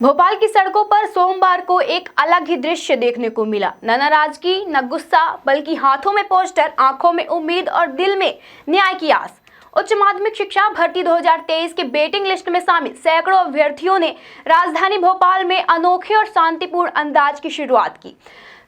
भोपाल की सड़कों पर सोमवार को एक अलग ही दृश्य देखने को मिला। न नाराजगी न गुस्सा, बल्कि हाथों में पोस्टर, आंखों में उम्मीद और दिल में न्याय की आस। उच्च माध्यमिक शिक्षा भर्ती 2023 के वेटिंग लिस्ट में शामिल सैकड़ों अभ्यर्थियों ने राजधानी भोपाल में अनोखे और शांतिपूर्ण अंदाज की शुरुआत की।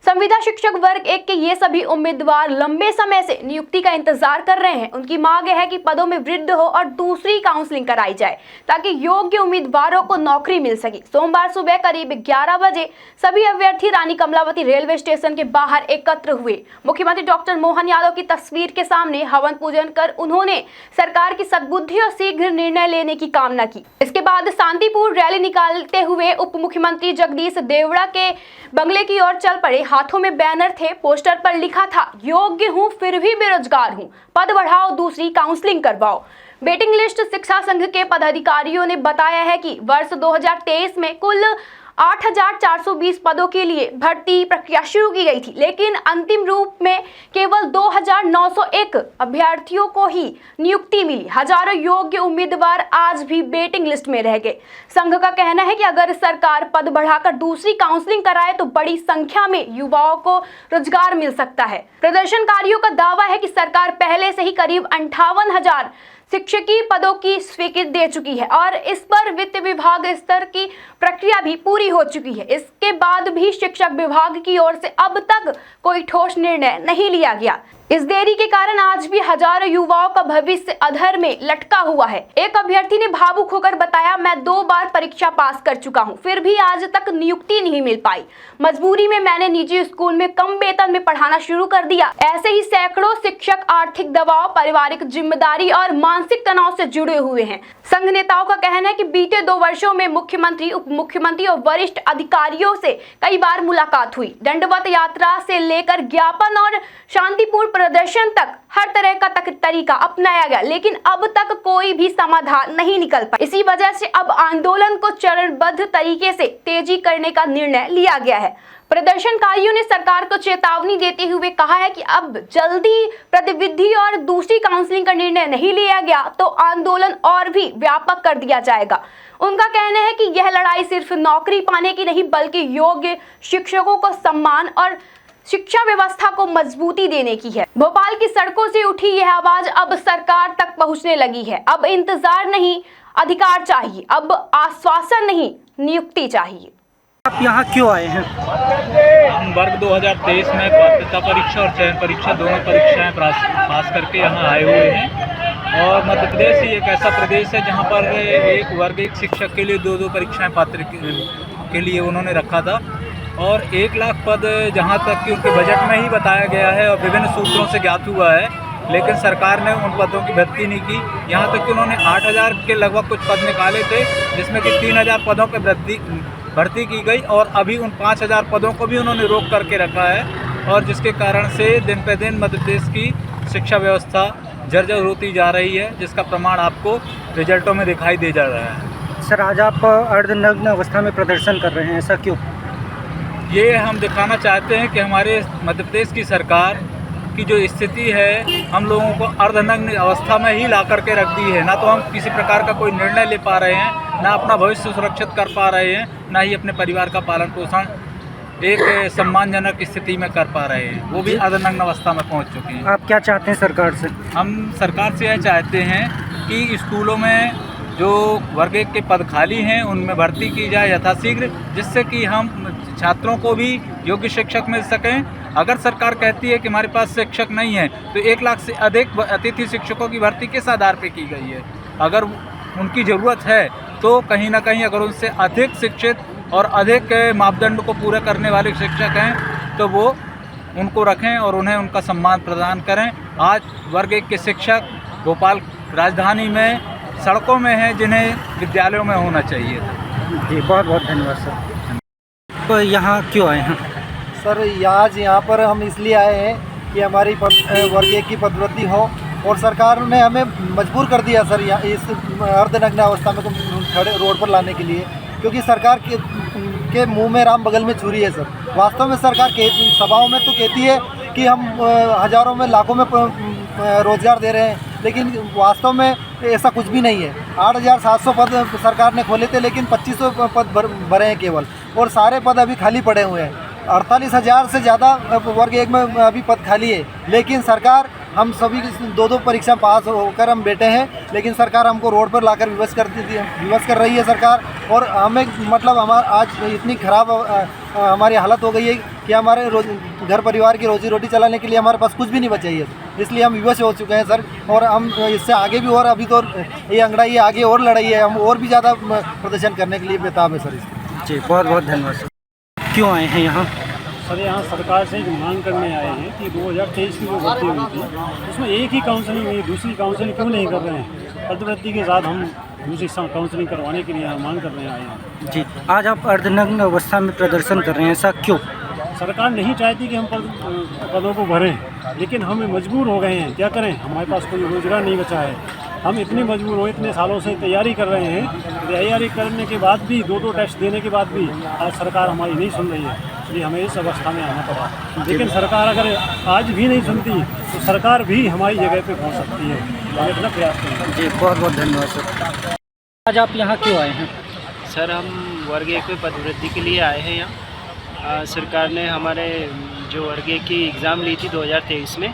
संविदा शिक्षक वर्ग 1 के ये सभी उम्मीदवार लंबे समय से नियुक्ति का इंतजार कर रहे हैं। उनकी मांग है कि पदों में वृद्धि हो और दूसरी काउंसलिंग कराई जाए ताकि योग्य उम्मीदवारों को नौकरी मिल सके। सोमवार सुबह करीब 11 बजे सभी अभ्यर्थी रानी कमलावती रेलवे स्टेशन के बाहर एकत्र हुए। मुख्यमंत्री डॉक्टर मोहन यादव की तस्वीर के सामने हवन पूजन कर उन्होंने सरकार की सद्बुद्धि और शीघ्र निर्णय लेने की कामना की। इसके बाद शांतिपूर्ण रैली निकालते हुए उप मुख्यमंत्री जगदीश देवड़ा के बंगले की ओर चल पड़े। हाथों में बैनर थे, पोस्टर पर लिखा था, योग्य हूं फिर भी बेरोजगार हूं, पद बढ़ाओ, दूसरी काउंसलिंग करवाओ। वेटिंग लिस्ट शिक्षा संघ के पदाधिकारियों ने बताया है कि वर्ष 2023 में कुल 8,420 पदों के लिए भर्ती प्रक्रिया शुरू की गई थी, लेकिन अंतिम रूप में केवल 2,901 अभ्यर्थियों को ही नियुक्ति मिली। हजारों योग्य उम्मीदवार आज भी वेटिंग लिस्ट में रह गए। संघ का कहना है कि अगर सरकार पद बढ़ाकर दूसरी काउंसलिंग कराए तो बड़ी संख्या में युवाओं को रोजगार मिल सकता है। प्रदर्शनकारियों का दावा है कि सरकार पहले से ही करीब 58,000 शिक्षकीय पदों की स्वीकृति दे चुकी है और इस पर वित्त विभाग स्तर की प्रक्रिया भी पूरी हो चुकी है। इसके बाद भी शिक्षक विभाग की ओर से अब तक कोई ठोस निर्णय नहीं लिया गया। इस देरी के कारण आज भी हजारों युवाओं का भविष्य अधर में लटका हुआ है। एक अभ्यर्थी ने भावुक होकर बताया, मैं 2 बार परीक्षा पास कर चुका हूं, फिर भी आज तक नियुक्ति नहीं मिल पाई। मजबूरी में मैंने निजी स्कूल में कम वेतन में पढ़ाना शुरू कर दिया। ऐसे ही सैकड़ों शिक्षक आर्थिक दबाव, पारिवारिक जिम्मेदारी और मानसिक तनाव से जुड़े हुए हैं। संघ नेताओं का कहना है कि बीते 2 वर्षों में मुख्यमंत्री, उप मुख्यमंत्री और वरिष्ठ अधिकारियों से कई बार मुलाकात हुई। दंडवत यात्रा से लेकर ज्ञापन और शांतिपूर्ण प्रदर्शन तक हर तरह का तरीका अपनाया गया, लेकिन अब तक कोई भी समाधान नहीं निकल पाया। इसी वजह से अब आंदोलन को चरणबद्ध तरीके से तेजी करने का निर्णय लिया गया है। प्रदर्शनकारियों ने सरकार को चेतावनी देते हुए कहा है कि अब जल्दी प्रतिविधि और दूसरी काउंसलिंग का निर्णय नहीं लिया गया तो आंदोलन और भी व्यापक कर दिया जाएगा। उनका कहना है कि यह लड़ाई सिर्फ नौकरी पाने की नहीं, बल्कि योग्य शिक्षकों को सम्मान और शिक्षा व्यवस्था को मजबूती देने की है। भोपाल की सड़कों से उठी यह आवाज अब सरकार तक पहुंचने लगी है। अब इंतजार नहीं, अधिकार चाहिए। अब आश्वासन नहीं, नियुक्ति चाहिए। आप यहाँ क्यों आए हैं? हम वर्ग 2023 में पात्रता परीक्षा और चयन परीक्षा दोनों परीक्षाएं पास करके यहाँ आए हुए हैं। और मध्य प्रदेश ही एक ऐसा प्रदेश है जहाँ पर एक वर्ग 1 शिक्षक के लिए 2 परीक्षाएं पात्र के लिए उन्होंने रखा था और 1 लाख पद जहाँ तक कि उनके बजट में ही बताया गया है और विभिन्न सूत्रों से ज्ञात हुआ है, लेकिन सरकार ने उन पदों की भर्ती नहीं की। यहाँ तक कि उन्होंने 8,000 के लगभग कुछ पद निकाले थे, जिसमें कि 3,000 पदों पर भर्ती की गई और अभी उन 5,000 पदों को भी उन्होंने रोक करके रखा है और जिसके कारण से दिन पे दिन मध्य प्रदेश की शिक्षा व्यवस्था जर्जर होती जा रही है, जिसका प्रमाण आपको रिजल्टों में दिखाई दे जा रहा है। सर, आज आप अर्धनग्न अवस्था में प्रदर्शन कर रहे हैं, ऐसा क्यों? ये हम दिखाना चाहते हैं कि हमारे मध्य प्रदेश की सरकार की जो स्थिति है, हम लोगों को अर्धनग्न अवस्था में ही ला करके रख दी है। ना तो हम किसी प्रकार का कोई निर्णय ले पा रहे हैं, ना अपना भविष्य सुरक्षित कर पा रहे हैं, ना ही अपने परिवार का पालन पोषण एक सम्मानजनक स्थिति में कर पा रहे हैं, वो भी अर्धनग्न अवस्था में पहुंच चुके हैं। आप क्या चाहते हैं सरकार से? हम सरकार से यह चाहते हैं कि स्कूलों में जो वर्ग 1 के पद खाली हैं उनमें भर्ती की जाए यथाशीघ्र, जिससे कि हम छात्रों को भी योग्य शिक्षक मिल सकें। अगर सरकार कहती है कि हमारे पास शिक्षक नहीं है तो 1 लाख से अधिक अतिथि शिक्षकों की भर्ती किस आधार पर की गई है? अगर उनकी ज़रूरत है तो कहीं ना कहीं अगर उनसे अधिक शिक्षित और अधिक मापदंड को पूरा करने वाले शिक्षक हैं तो वो उनको रखें और उन्हें उनका सम्मान प्रदान करें। आज वर्ग 1 के शिक्षक भोपाल राजधानी में सड़कों में हैं, जिन्हें विद्यालयों में होना चाहिए। जी, बहुत बहुत धन्यवाद सर। तो यहाँ क्यों आए हैं? सर, आज यहाँ पर हम इसलिए आए हैं कि हमारी वर्ग 1 की पदोन्नति हो और सरकार ने हमें मजबूर कर दिया सर यहाँ इस अर्धनग्न अवस्था में खड़े रोड पर लाने के लिए, क्योंकि सरकार के मुंह में राम बगल में छुरी है सर। वास्तव में सरकार सभाओं में तो कहती है कि हम हज़ारों में लाखों में रोजगार दे रहे हैं, लेकिन वास्तव में ऐसा कुछ भी नहीं है। 8,700 पद सरकार ने खोले थे, लेकिन 2,500 पद भरे हैं केवल, और सारे पद अभी खाली पड़े हुए हैं। 48,000 से ज़्यादा वर्ग 1 में अभी पद खाली है, लेकिन सरकार, हम सभी 2-2 परीक्षा पास होकर हम बैठे हैं, लेकिन सरकार हमको रोड पर लाकर विवश कर रही है सरकार। और हमें मतलब हमारा आज इतनी ख़राब हमारी हालत हो गई है कि हमारे घर परिवार की रोजी रोटी चलाने के लिए हमारे पास कुछ भी नहीं बचा है, इसलिए हम विवश हो चुके हैं सर। और हम इससे आगे भी, और अभी तो ये अंगड़ाई आगे और लड़ाई है, हम और भी ज़्यादा प्रदर्शन करने के लिए बेताब है सर इसमें। जी बहुत बहुत धन्यवाद सर। क्यों आए हैं यहाँ? सर यहाँ सरकार से एक मांग करने आए हैं कि 2023 की जो भर्ती हुई थी उसमें एक ही काउंसलिंग हुई, दूसरी काउंसलिंग क्यों नहीं कर रहे हैं? पदोन्नति के साथ हम दूसरी काउंसलिंग करवाने के लिए मांग करने आए हैं। जी, आज आप अर्धनग्न अवस्था में प्रदर्शन कर रहे हैं, ऐसा क्यों? सरकार नहीं चाहती कि हम पदों को भरें, लेकिन हम मजबूर हो गए हैं, क्या करें, हमारे पास कोई रोज़गार नहीं बचा है। हम इतने मजबूर हो, इतने सालों से तैयारी कर रहे हैं, तैयारी करने के बाद भी 2-2 टेस्ट देने के बाद भी आज सरकार हमारी नहीं सुन रही है, इसलिए हमें इस अवस्था में आना पड़ा। लेकिन सरकार अगर आज भी नहीं सुनती तो सरकार भी हमारी जगह पे पहुंच सकती है, हम इतना प्रयास करेंगे। जी बहुत बहुत धन्यवाद सर। आज आप यहाँ क्यों आए हैं? सर हम वर्ग 1 में पदवृत्ति के लिए आए हैं यहाँ। सरकार ने हमारे जो वर्ग 1 की एग्ज़ाम ली थी 2023 में,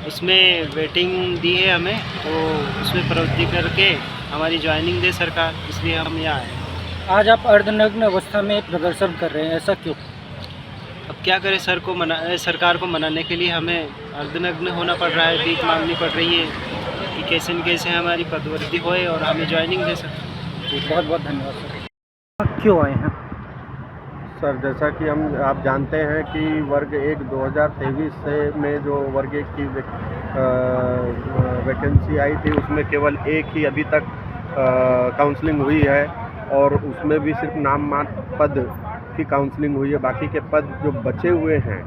उसमें वेटिंग दी है हमें, तो उसमें प्रवृत्ति करके हमारी ज्वाइनिंग दे सरकार, इसलिए हम यहाँ आए। आज आप अर्धनग्न अवस्था में प्रदर्शन कर रहे हैं, ऐसा क्यों? अब क्या करें, सरकार को मनाने के लिए हमें अर्धनग्न होना पड़ रहा है, भीख मांगनी पड़ रही है कि कैसे न कैसे हमारी पदवृत्ति होए और हमें ज्वाइनिंग दे सकें। जी बहुत बहुत धन्यवाद सर। क्यों आए हैं सर? जैसा कि आप जानते हैं कि वर्ग 1 2023 से में जो वर्ग 1 की वैकेंसी आई थी, उसमें केवल एक ही अभी तक काउंसलिंग हुई है, और उसमें भी सिर्फ नाम मात्र पद की काउंसलिंग हुई है। बाकी के पद जो बचे हुए हैं,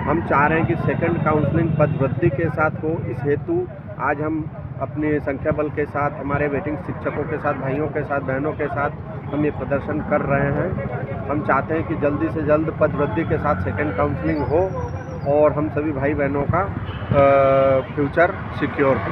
हम चाह रहे हैं कि सेकंड काउंसलिंग पद वृद्धि के साथ हो। इस हेतु आज हम अपने संख्या बल के साथ, हमारे वेटिंग शिक्षकों के साथ, भाइयों के साथ, बहनों के साथ हम ये प्रदर्शन कर रहे हैं। हम चाहते हैं कि जल्दी से जल्द पद वृद्धि के साथ सेकंड काउंसलिंग हो और हम सभी भाई बहनों का फ्यूचर सिक्योर हो।